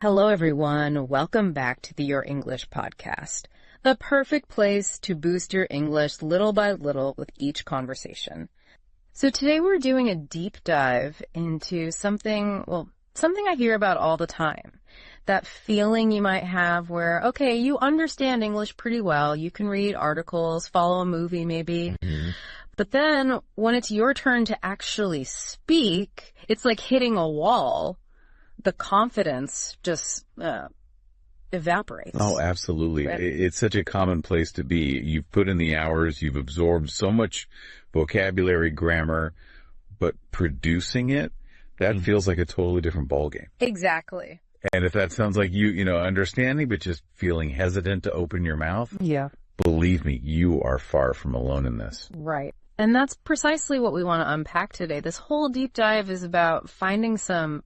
Hello, everyone. Welcome back to the Your English podcast, the perfect place to boost your English little by little with each conversation. So today we're doing a deep dive into something I hear about all the time. That feeling you might have where, okay, you understand English pretty well. You can read articles, follow a movie maybe. Mm-hmm. But then when it's your turn to actually speak, it's like hitting a wall. The confidence just evaporates. Oh, absolutely. Right? It's such a common place to be. You've put in the hours, you've absorbed so much vocabulary, grammar, but producing it, that feels like a totally different ballgame. Exactly. And if that sounds like you understanding, but just feeling hesitant to open your mouth, yeah, believe me, you are far from alone in this. Right. And that's precisely what we want to unpack today. This whole deep dive is about finding some,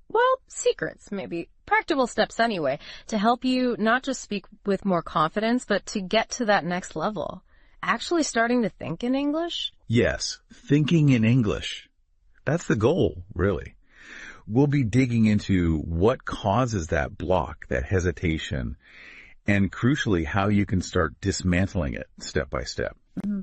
secrets, maybe practical steps anyway, to help you not just speak with more confidence, but to get to that next level. Actually starting to think in English? Yes, thinking in English. That's the goal, really. We'll be digging into what causes that block, that hesitation, and crucially, how you can start dismantling it step by step. Mm-hmm.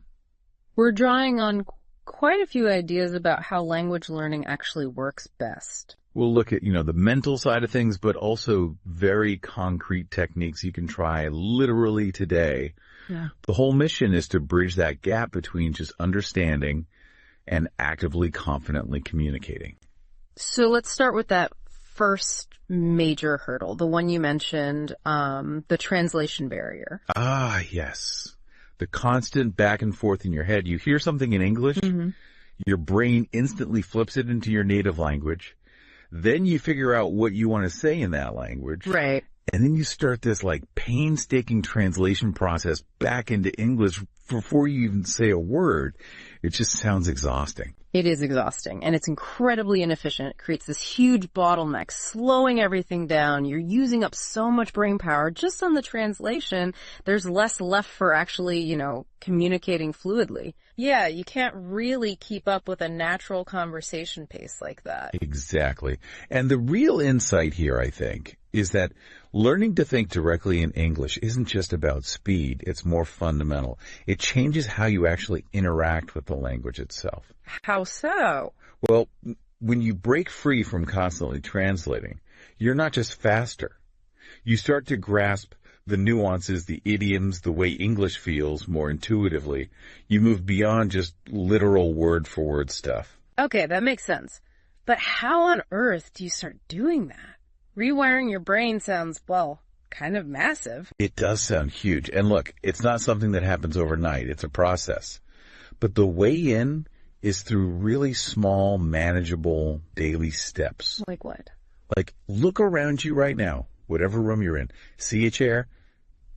We're drawing on quite a few ideas about how language learning actually works best. We'll look at, the mental side of things, but also very concrete techniques you can try literally today. Yeah. The whole mission is to bridge that gap between just understanding and actively, confidently communicating. So let's start with that first major hurdle, the one you mentioned, the translation barrier. Ah, yes. The constant back and forth in your head. You hear something in English, mm-hmm. Your brain instantly flips it into your native language. Then you figure out what you want to say in that language. Right. And then you start this painstaking translation process back into English before you even say a word. It just sounds exhausting. It is exhausting, and it's incredibly inefficient. It creates this huge bottleneck, slowing everything down. You're using up so much brain power just on the translation. There's less left for actually, communicating fluidly. Yeah, you can't really keep up with a natural conversation pace like that. Exactly. And the real insight here, I think, is that learning to think directly in English isn't just about speed. It's more fundamental. It changes how you actually interact with the language itself. How so? Well, when you break free from constantly translating, you're not just faster. You start to grasp the nuances, the idioms, the way English feels more intuitively. You move beyond just literal word-for-word stuff. Okay, that makes sense. But how on earth do you start doing that? Rewiring your brain sounds, kind of massive. It does sound huge. And look, it's not something that happens overnight. It's a process. But the way in is through really small, manageable daily steps. Like what? Like, look around you right now, whatever room you're in. See a chair?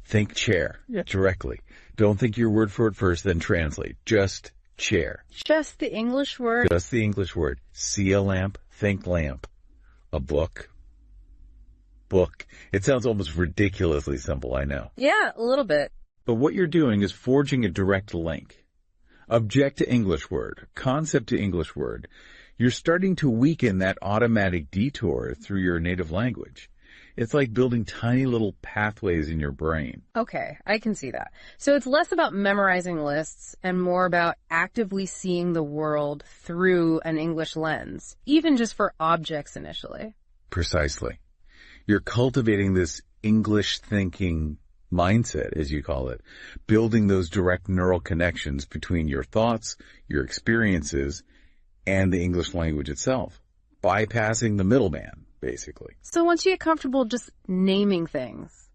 Think chair directly. Don't think your word for it first, then translate. Just chair. Just the English word? Just the English word. See a lamp? Think lamp. A book? Book. It sounds almost ridiculously simple, I know. Yeah, a little bit. But what you're doing is forging a direct link. Object to English word, concept to English word. You're starting to weaken that automatic detour through your native language. It's like building tiny little pathways in your brain. Okay, I can see that. So it's less about memorizing lists and more about actively seeing the world through an English lens, even just for objects initially. Precisely. You're cultivating this English thinking mindset, as you call it, building those direct neural connections between your thoughts, your experiences, and the English language itself, bypassing the middleman, basically. So once you get comfortable just naming things,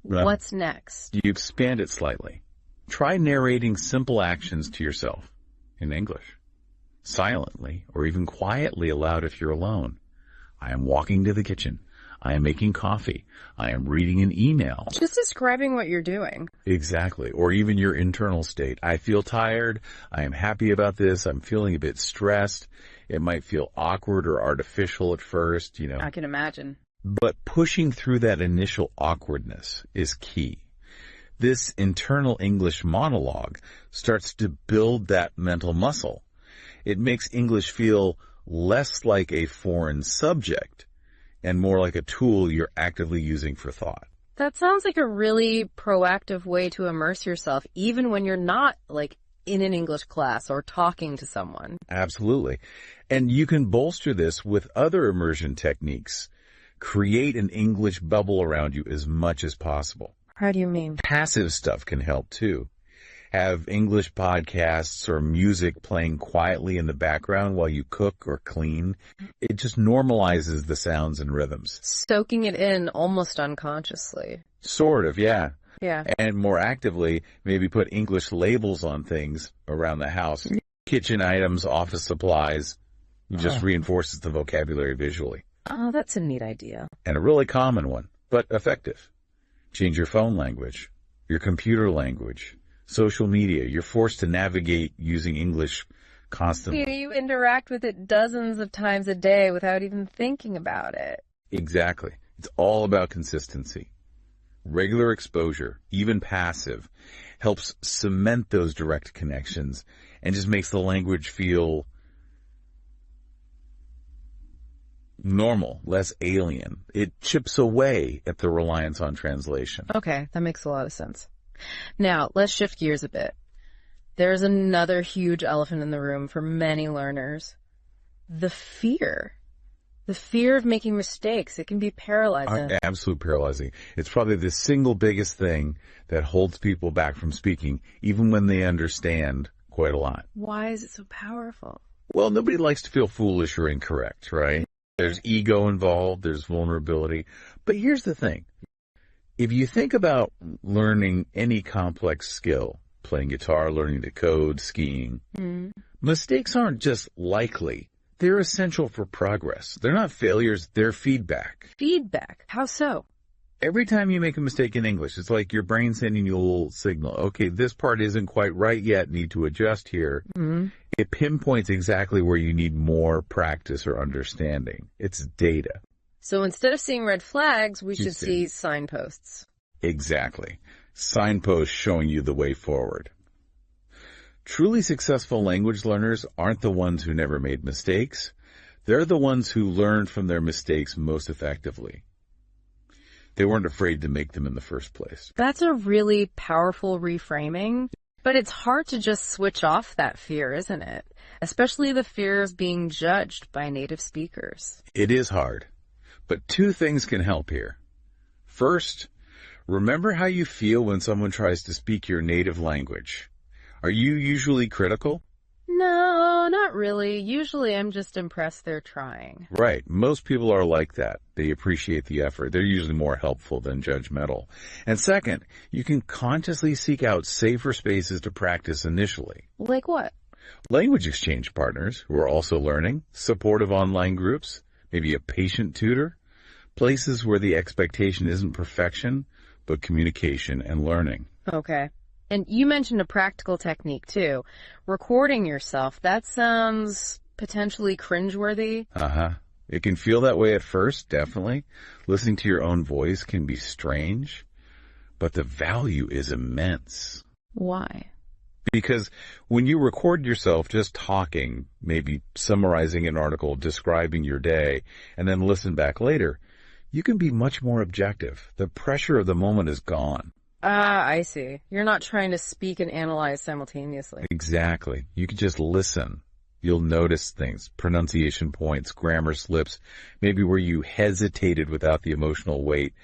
what's next? You expand it slightly. Try narrating simple actions to yourself in English, silently or even quietly aloud if you're alone. I am walking to the kitchen. I am making coffee. I am reading an email. Just describing what you're doing. Exactly. Or even your internal state. I feel tired. I am happy about this. I'm feeling a bit stressed. It might feel awkward or artificial at first, I can imagine. But pushing through that initial awkwardness is key. This internal English monologue starts to build that mental muscle. It makes English feel less like a foreign subject and more like a tool you're actively using for thought. That sounds like a really proactive way to immerse yourself, even when you're not, like, in an English class or talking to someone. Absolutely. And you can bolster this with other immersion techniques. Create an English bubble around you as much as possible. How do you mean? Passive stuff can help too. Have English podcasts or music playing quietly in the background while you cook or clean. It just normalizes the sounds and rhythms. Soaking it in almost unconsciously. Sort of, yeah. Yeah. And more actively, maybe put English labels on things around the house. Kitchen items, office supplies. It just reinforces the vocabulary visually. Oh, that's a neat idea. And a really common one, but effective. Change your phone language, your computer language, social media. You're forced to navigate using English constantly. You interact with it dozens of times a day without even thinking about it. Exactly. It's all about consistency. Regular exposure, even passive, helps cement those direct connections and just makes the language feel normal, less alien. It chips away at the reliance on translation. Okay, that makes a lot of sense. Now, let's shift gears a bit. There's another huge elephant in the room for many learners. The fear. The fear of making mistakes. It can be paralyzing. Absolutely paralyzing. It's probably the single biggest thing that holds people back from speaking, even when they understand quite a lot. Why is it so powerful? Well, nobody likes to feel foolish or incorrect, right? There's ego involved, there's vulnerability. But here's the thing. If you think about learning any complex skill, playing guitar, learning to code, skiing, mistakes aren't just likely. They're essential for progress. They're not failures, they're feedback. Feedback? How so? Every time you make a mistake in English, it's like your brain sending you a little signal. Okay, this part isn't quite right yet, need to adjust here. It pinpoints exactly where you need more practice or understanding. It's data. So instead of seeing red flags, we should see signposts. Exactly. Signposts showing you the way forward. Truly successful language learners aren't the ones who never made mistakes. They're the ones who learned from their mistakes most effectively. They weren't afraid to make them in the first place. That's a really powerful reframing, but it's hard to just switch off that fear, isn't it? Especially the fear of being judged by native speakers. It is hard, but two things can help here. First, remember how you feel when someone tries to speak your native language. Are you usually critical? No, not really. Usually I'm just impressed they're trying. Right. Most people are like that. They appreciate the effort. They're usually more helpful than judgmental. And second, you can consciously seek out safer spaces to practice initially. Like what? Language exchange partners who are also learning, supportive online groups, maybe a patient tutor, places where the expectation isn't perfection, but communication and learning. Okay. And you mentioned a practical technique, too. Recording yourself, that sounds potentially cringeworthy. It can feel that way at first, definitely. Listening to your own voice can be strange, but the value is immense. Why? Because when you record yourself just talking, maybe summarizing an article, describing your day, and then listen back later, you can be much more objective. The pressure of the moment is gone. I see. You're not trying to speak and analyze simultaneously. Exactly. You can just listen. You'll notice things, pronunciation points, grammar slips, maybe where you hesitated without the emotional weight.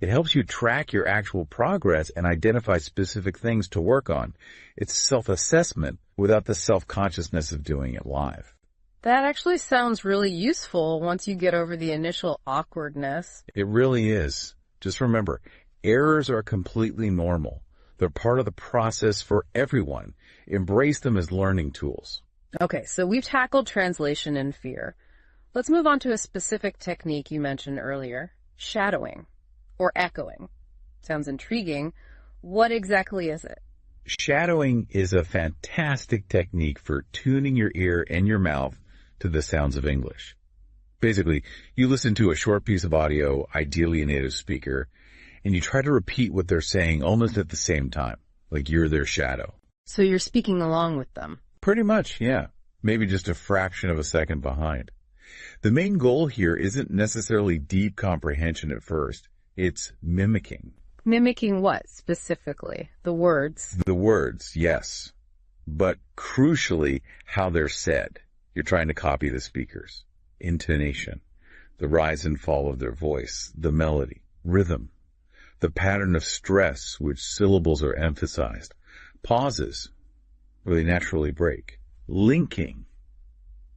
It helps you track your actual progress and identify specific things to work on. It's self-assessment without the self-consciousness of doing it live. That actually sounds really useful once you get over the initial awkwardness. It really is. Just remember, errors are completely normal. They're part of the process for everyone. Embrace them as learning tools. Okay, so we've tackled translation and fear. Let's move on to a specific technique you mentioned earlier, shadowing or echoing. Sounds intriguing. What exactly is it? Shadowing is a fantastic technique for tuning your ear and your mouth to the sounds of English. Basically, you listen to a short piece of audio, ideally a native speaker, and you try to repeat what they're saying almost at the same time, like you're their shadow. So you're speaking along with them. Pretty much, yeah. Maybe just a fraction of a second behind. The main goal here isn't necessarily deep comprehension at first. It's mimicking. Mimicking what, specifically? The words? The words, yes. But crucially, how they're said. You're trying to copy the speakers. Intonation, the rise and fall of their voice, the melody, rhythm, the pattern of stress which syllables are emphasized, pauses where they naturally break, linking,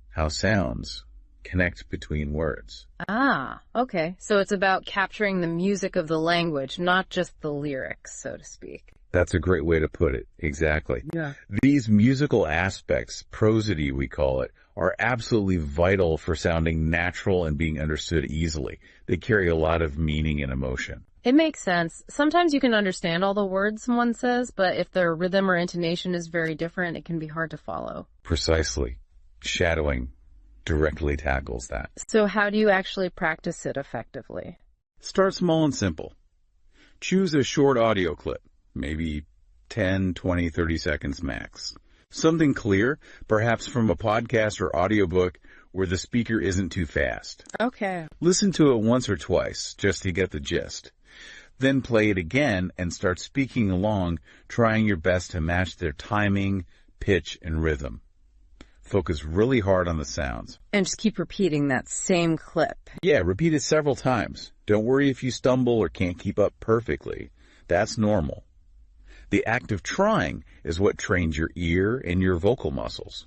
how sounds connect between words. Ah, okay. So it's about capturing the music of the language, not just the lyrics, so to speak. That's a great way to put it. Exactly. Yeah. These musical aspects, prosody we call it, are absolutely vital for sounding natural and being understood easily. They carry a lot of meaning and emotion. It makes sense. Sometimes you can understand all the words someone says, but if their rhythm or intonation is very different, it can be hard to follow. Precisely. Shadowing directly tackles that. So how do you actually practice it effectively? Start small and simple. Choose a short audio clip, maybe 10, 20, 30 seconds max. Something clear, perhaps from a podcast or audiobook where the speaker isn't too fast. Okay. Listen to it once or twice just to get the gist. Then play it again and start speaking along, trying your best to match their timing, pitch, and rhythm. Focus really hard on the sounds. And just keep repeating that same clip. Yeah, repeat it several times. Don't worry if you stumble or can't keep up perfectly. That's normal. The act of trying is what trains your ear and your vocal muscles.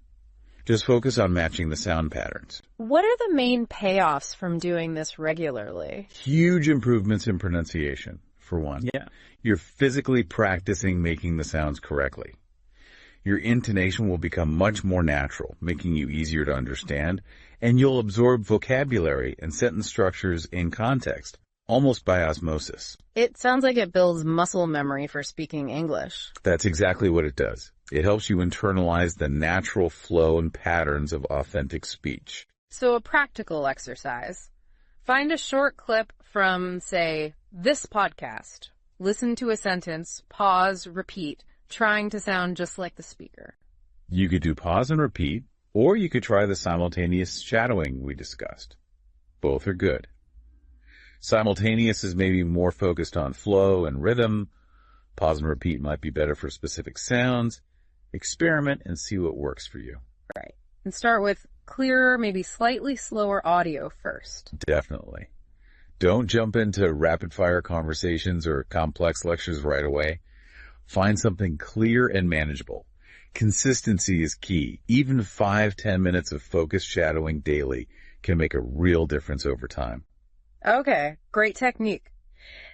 Just focus on matching the sound patterns. What are the main payoffs from doing this regularly? Huge improvements in pronunciation, for one. Yeah. You're physically practicing making the sounds correctly. Your intonation will become much more natural, making you easier to understand, and you'll absorb vocabulary and sentence structures in context, almost by osmosis. It sounds like it builds muscle memory for speaking English. That's exactly what it does. It helps you internalize the natural flow and patterns of authentic speech. So a practical exercise. Find a short clip from, say, this podcast. Listen to a sentence, pause, repeat, trying to sound just like the speaker. You could do pause and repeat, or you could try the simultaneous shadowing we discussed. Both are good. Simultaneous is maybe more focused on flow and rhythm. Pause and repeat might be better for specific sounds. Experiment and see what works for you. Right. And start with clearer, maybe slightly slower audio first. Definitely. Don't jump into rapid-fire conversations or complex lectures right away. Find something clear and manageable. Consistency is key. Even 5-10 minutes of focused shadowing daily can make a real difference over time. Okay, great technique.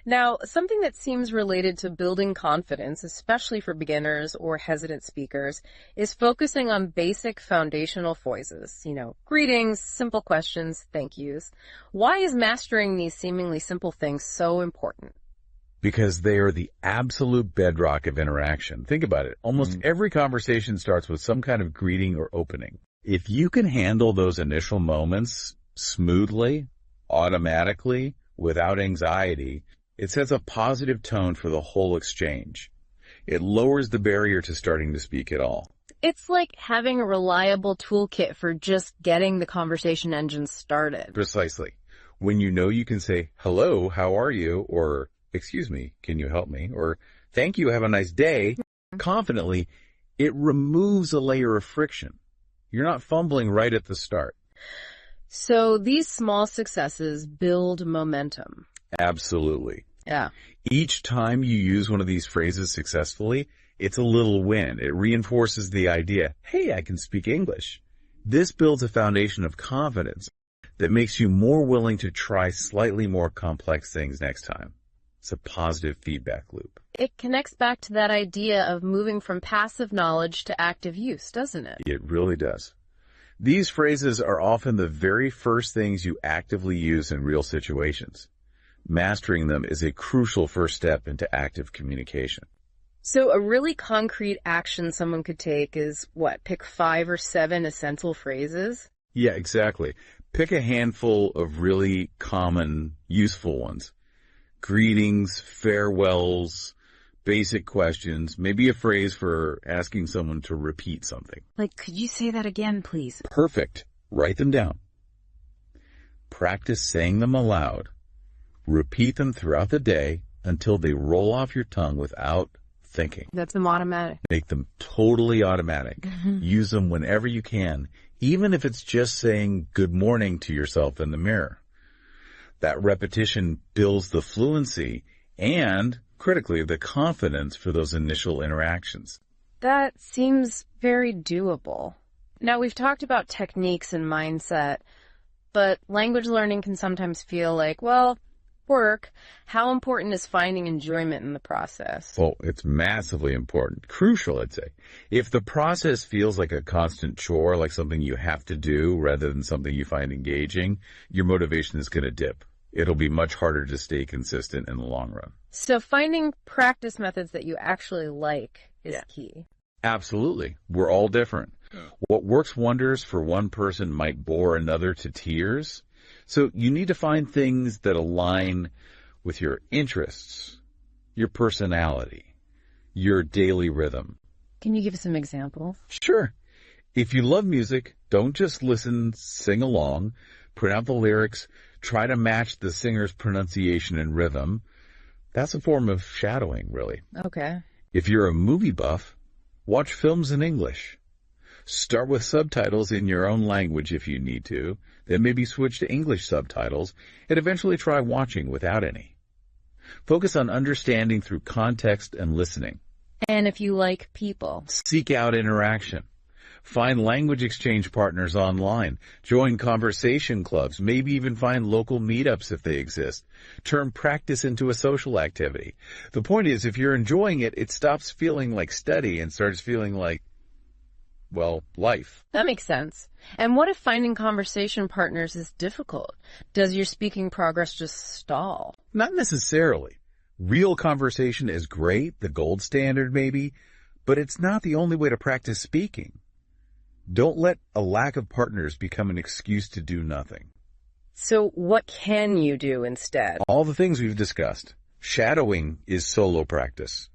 Now, something that seems related to building confidence, especially for beginners or hesitant speakers, is focusing on basic foundational phrases. Greetings, simple questions, thank yous. Why is mastering these seemingly simple things so important? Because they are the absolute bedrock of interaction. Think about it. Almost every conversation starts with some kind of greeting or opening. If you can handle those initial moments smoothly, automatically, without anxiety, it sets a positive tone for the whole exchange. It lowers the barrier to starting to speak at all. It's like having a reliable toolkit for just getting the conversation engine started. Precisely. When you know you can say, hello, how are you? Or, excuse me, can you help me? Or, thank you, have a nice day. Confidently, it removes a layer of friction. You're not fumbling right at the start. So these small successes build momentum. Absolutely. Yeah. Each time you use one of these phrases successfully, it's a little win. It reinforces the idea, hey, I can speak English. This builds a foundation of confidence that makes you more willing to try slightly more complex things next time. It's a positive feedback loop. It connects back to that idea of moving from passive knowledge to active use, doesn't it? It really does. These phrases are often the very first things you actively use in real situations. Mastering them is a crucial first step into active communication. So a really concrete action someone could take is, pick 5 or 7 essential phrases? Yeah, exactly. Pick a handful of really common, useful ones. Greetings, farewells, basic questions, maybe a phrase for asking someone to repeat something. Like, could you say that again, please? Perfect. Write them down. Practice saying them aloud. Repeat them throughout the day until they roll off your tongue without thinking. That's them automatic. Make them totally automatic. Use them whenever you can, even if it's just saying good morning to yourself in the mirror. That repetition builds the fluency and, critically, the confidence for those initial interactions. That seems very doable. Now, we've talked about techniques and mindset, but language learning can sometimes feel like, well, work. How important is finding enjoyment in the process? Well, it's massively important. Crucial, I'd say. If the process feels like a constant chore, like something you have to do rather than something you find engaging, your motivation is going to dip. It'll be much harder to stay consistent in the long run. So finding practice methods that you actually like is key. Absolutely. We're all different. What works wonders for one person might bore another to tears. So you need to find things that align with your interests, your personality, your daily rhythm. Can you give some examples? Sure. If you love music, don't just listen, sing along, print out the lyrics, try to match the singer's pronunciation and rhythm. That's a form of shadowing, really. Okay. If you're a movie buff, watch films in English. Start with subtitles in your own language if you need to, then maybe switch to English subtitles, and eventually try watching without any. Focus on understanding through context and listening. And if you like people, seek out interaction. Find language exchange partners online. Join conversation clubs. Maybe even find local meetups if they exist. Turn practice into a social activity. The point is, if you're enjoying it, it stops feeling like study and starts feeling like, well, life. That makes sense. And what if finding conversation partners is difficult? Does your speaking progress just stall? Not necessarily. Real conversation is great, the gold standard maybe, but it's not the only way to practice speaking. Don't let a lack of partners become an excuse to do nothing. So what can you do instead? All the things we've discussed. Shadowing is solo practice.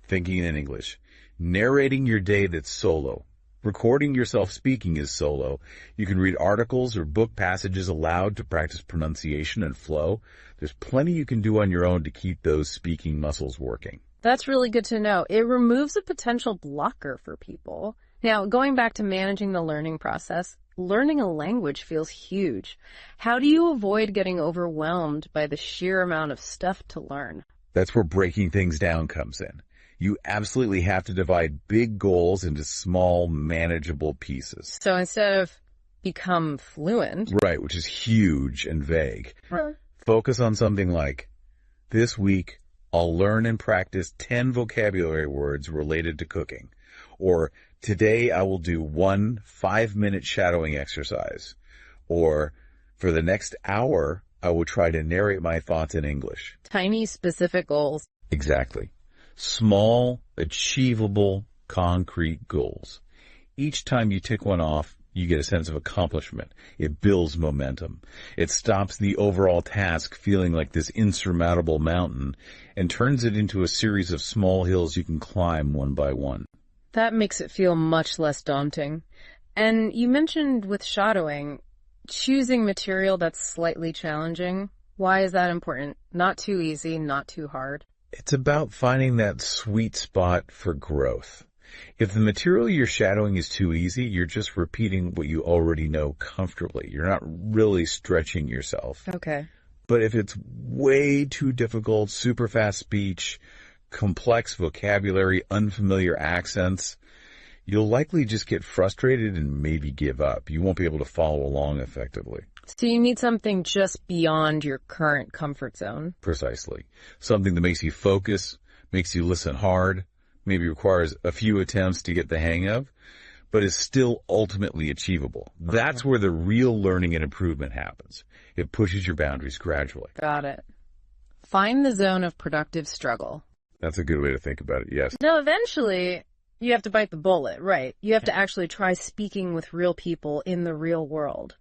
Thinking in English. Narrating your day that's solo. Recording yourself speaking is solo. You can read articles or book passages aloud to practice pronunciation and flow. There's plenty you can do on your own to keep those speaking muscles working. That's really good to know. It removes a potential blocker for people. Now, going back to managing the learning process, learning a language feels huge. How do you avoid getting overwhelmed by the sheer amount of stuff to learn? That's where breaking things down comes in. You absolutely have to divide big goals into small, manageable pieces. So instead of become fluent. Right, which is huge and vague. Right. Focus on something like, this week, I'll learn and practice 10 vocabulary words related to cooking. Or, today I will do 1 5-minute shadowing exercise. Or, for the next hour, I will try to narrate my thoughts in English. Tiny, specific goals. Exactly. Small, achievable, concrete goals. Each time you tick one off, you get a sense of accomplishment. It builds momentum. It stops the overall task feeling like this insurmountable mountain and turns it into a series of small hills you can climb one by one. That makes it feel much less daunting. And you mentioned with shadowing, choosing material that's slightly challenging. Why is that important? Not too easy, not too hard. It's about finding that sweet spot for growth. If the material you're shadowing is too easy, you're just repeating what you already know comfortably. You're not really stretching yourself. Okay. But if it's way too difficult, super fast speech, complex vocabulary, unfamiliar accents, you'll likely just get frustrated and maybe give up. You won't be able to follow along effectively. So you need something just beyond your current comfort zone. Precisely. Something that makes you focus, makes you listen hard, maybe requires a few attempts to get the hang of, but is still ultimately achievable. That's where the real learning and improvement happens. It pushes your boundaries gradually. Got it. Find the zone of productive struggle. That's a good way to think about it, yes. Now, eventually, you have to bite the bullet, right? You have to actually try speaking with real people in the real world.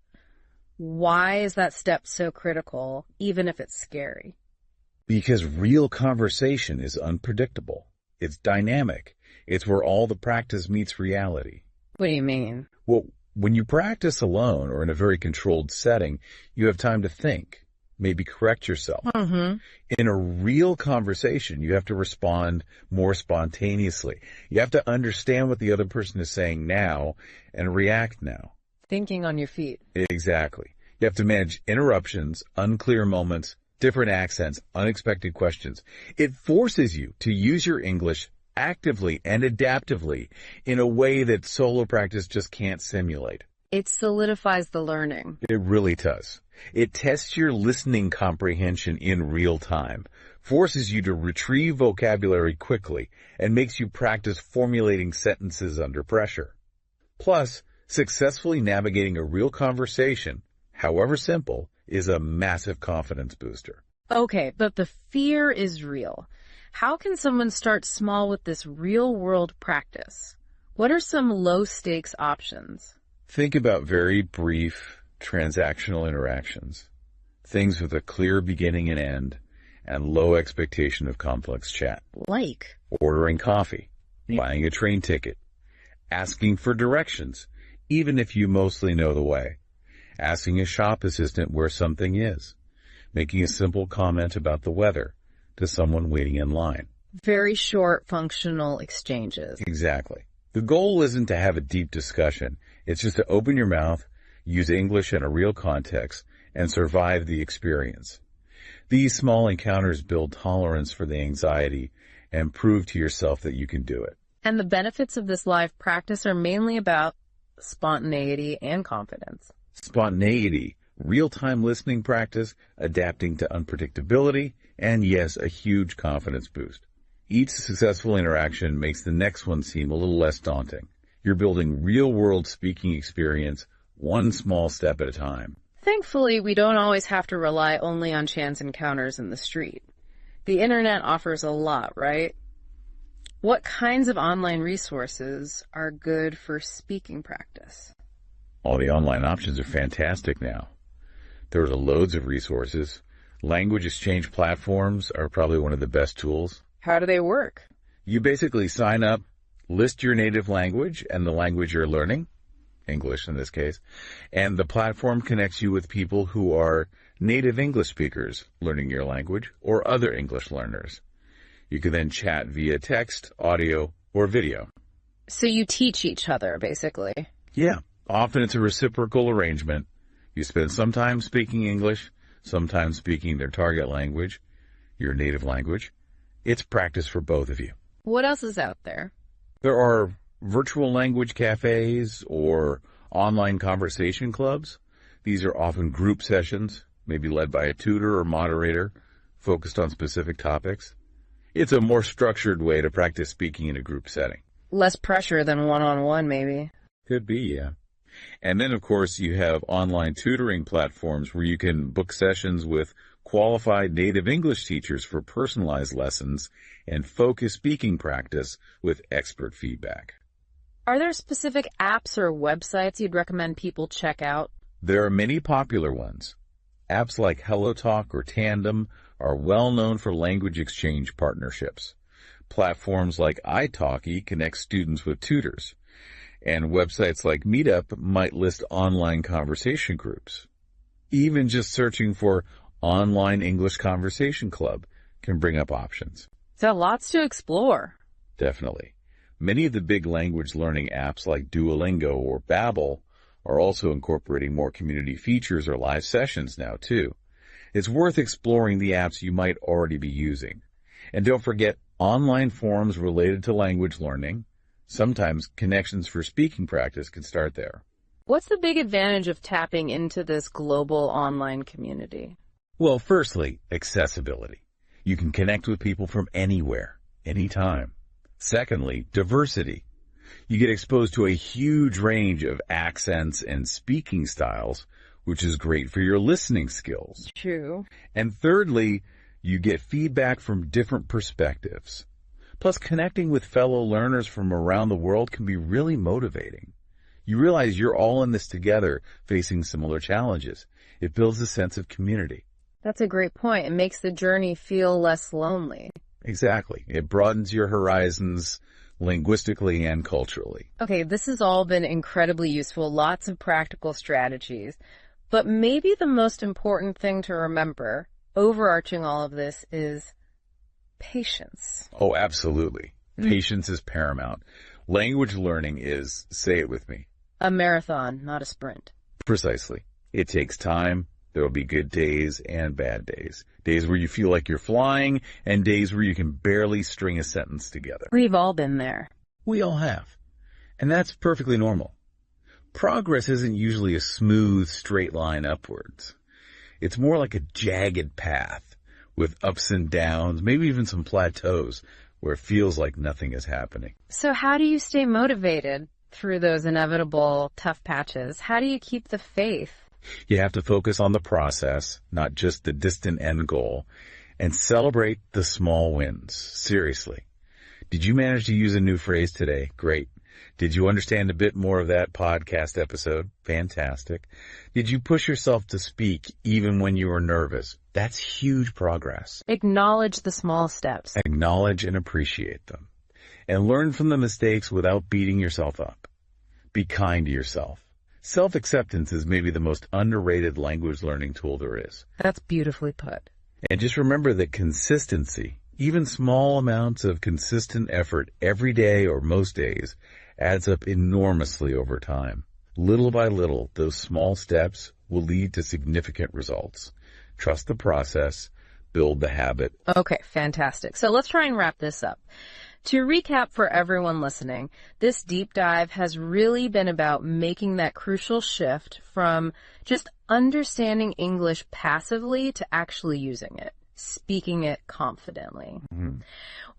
Why is that step so critical, even if it's scary? Because real conversation is unpredictable. It's dynamic. It's where all the practice meets reality. What do you mean? Well, When you practice alone or in a very controlled setting, you have time to think, maybe correct yourself. Mm-hmm. In a real conversation, you have to respond more spontaneously. You have to understand what the other person is saying now and react now. Thinking on your feet. Exactly. You have to manage interruptions, unclear moments, different accents, unexpected questions. It forces you to use your English actively and adaptively in a way that solo practice just can't simulate. It solidifies the learning. It really does. It tests your listening comprehension in real time, forces you to retrieve vocabulary quickly, and makes you practice formulating sentences under pressure. Plus, successfully navigating a real conversation, however simple, is a massive confidence booster. Okay, but the fear is real. How can someone start small with this real-world practice? What are some low-stakes options? Think about very brief transactional interactions, things with a clear beginning and end, and low expectation of complex chat. Like? Ordering coffee, buying a train ticket, asking for directions, even if you mostly know the way, asking a shop assistant where something is, making a simple comment about the weather to someone waiting in line. Very short functional exchanges. Exactly. The goal isn't to have a deep discussion. It's just to open your mouth, use English in a real context, and survive the experience. These small encounters build tolerance for the anxiety and prove to yourself that you can do it. And the benefits of this live practice are mainly about spontaneity and confidence. Spontaneity, real-time listening practice, adapting to unpredictability, and yes, a huge confidence boost. Each successful interaction makes the next one seem a little less daunting. You're building real-world speaking experience one small step at a time. Thankfully, we don't always have to rely only on chance encounters in the street. The internet offers a lot, right? What kinds of online resources are good for speaking practice? All the online options are fantastic now. There are loads of resources. Language exchange platforms are probably one of the best tools. How do they work? You basically sign up, list your native language and the language you're learning, English in this case, and the platform connects you with people who are native English speakers learning your language or other English learners. You can then chat via text, audio, or video. So you teach each other, basically. Yeah, often it's a reciprocal arrangement. You spend some time speaking English, sometimes speaking their target language, your native language. It's practice for both of you. What else is out there? There are virtual language cafes or online conversation clubs. These are often group sessions, maybe led by a tutor or moderator, focused on specific topics. It's a more structured way to practice speaking in a group setting. Less pressure than one-on-one, maybe. Could be, yeah. And then, of course, you have online tutoring platforms where you can book sessions with qualified native English teachers for personalized lessons and focus speaking practice with expert feedback. Are there specific apps or websites you'd recommend people check out? There are many popular ones. Apps like HelloTalk or Tandem are well known for language exchange partnerships. Platforms like italki connect students with tutors. And websites like Meetup might list online conversation groups. Even just searching for online English conversation club can bring up options. So lots to explore. Definitely. Many of the big language learning apps like Duolingo or Babbel are also incorporating more community features or live sessions now too. It's worth exploring the apps you might already be using. And don't forget online forums related to language learning. Sometimes connections for speaking practice can start there. What's the big advantage of tapping into this global online community? Well, firstly, accessibility. You can connect with people from anywhere, anytime. Secondly, diversity. You get exposed to a huge range of accents and speaking styles, which is great for your listening skills. True. And thirdly, you get feedback from different perspectives. Plus, connecting with fellow learners from around the world can be really motivating. You realize you're all in this together, facing similar challenges. It builds a sense of community. That's a great point. It makes the journey feel less lonely. Exactly. It broadens your horizons linguistically and culturally. Okay, this has all been incredibly useful, lots of practical strategies. But maybe the most important thing to remember, overarching all of this, is patience. Oh, absolutely. Patience is paramount. Language learning is, say it with me, a marathon, not a sprint. Precisely. It takes time. There will be good days and bad days. Days where you feel like you're flying, and days where you can barely string a sentence together. We've all been there. We all have. And that's perfectly normal. Progress isn't usually a smooth, straight line upwards. It's more like a jagged path with ups and downs, maybe even some plateaus where it feels like nothing is happening. So how do you stay motivated through those inevitable tough patches? How do you keep the faith? You have to focus on the process, not just the distant end goal, and celebrate the small wins. Seriously. Did you manage to use a new phrase today? Great. Did you understand a bit more of that podcast episode? Fantastic. Did you push yourself to speak even when you were nervous? That's huge progress. Acknowledge the small steps. Acknowledge and appreciate them. And learn from the mistakes without beating yourself up. Be kind to yourself. Self-acceptance is maybe the most underrated language learning tool there is. That's beautifully put. And just remember that consistency, even small amounts of consistent effort every day or most days, adds up enormously over time. Little by little, those small steps will lead to significant results. Trust the process, build the habit. Okay, fantastic. So let's try and wrap this up. To recap for everyone listening, this deep dive has really been about making that crucial shift from just understanding English passively to actually using it, speaking it confidently.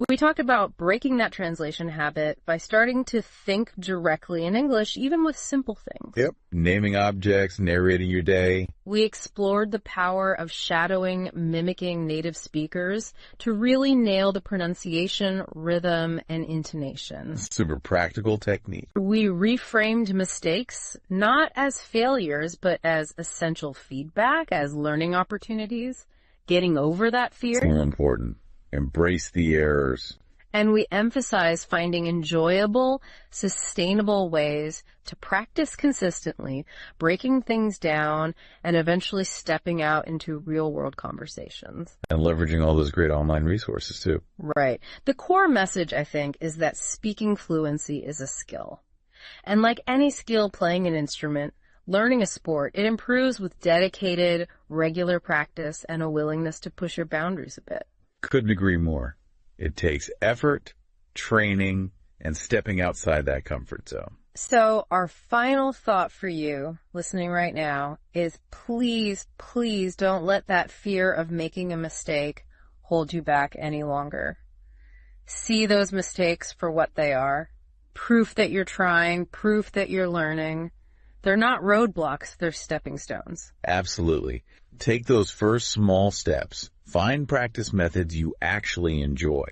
We talked about breaking that translation habit by starting to think directly in English, even with simple things. Yep. Naming objects, narrating your day. We explored the power of shadowing, mimicking native speakers to really nail the pronunciation, rhythm, and intonation. Super practical technique. We reframed mistakes not as failures, but as essential feedback, as learning opportunities. Getting over that fear. So important. Embrace the errors. And we emphasize finding enjoyable, sustainable ways to practice consistently, breaking things down, and eventually stepping out into real-world conversations. And leveraging all those great online resources, too. Right. The core message, I think, is that speaking fluency is a skill. And like any skill playing an instrument, learning a sport, it improves with dedicated, regular practice and a willingness to push your boundaries a bit. Couldn't agree more. It takes effort, training, and stepping outside that comfort zone. So our final thought for you, listening right now, is please, please don't let that fear of making a mistake hold you back any longer. See those mistakes for what they are. Proof that you're trying, proof that you're learning. They're not roadblocks, they're stepping stones. Absolutely. Take those first small steps. Find practice methods you actually enjoy.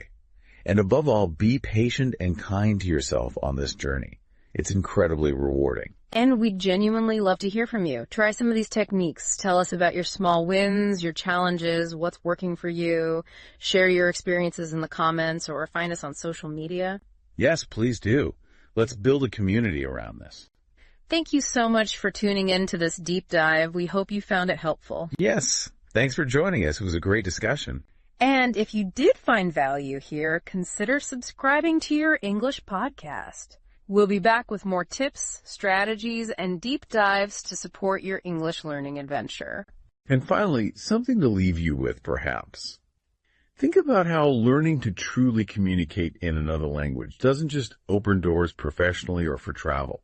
And above all, be patient and kind to yourself on this journey. It's incredibly rewarding. And we'd genuinely love to hear from you. Try some of these techniques. Tell us about your small wins, your challenges, what's working for you. Share your experiences in the comments or find us on social media. Yes, please do. Let's build a community around this. Thank you so much for tuning in to this deep dive. We hope you found it helpful. Yes. Thanks for joining us. It was a great discussion. And if you did find value here, consider subscribing to your English podcast. We'll be back with more tips, strategies, and deep dives to support your English learning adventure. And finally, something to leave you with, perhaps. Think about how learning to truly communicate in another language doesn't just open doors professionally or for travel.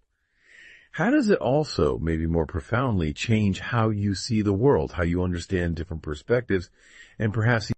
How does it also, maybe more profoundly, change how you see the world, how you understand different perspectives, and perhaps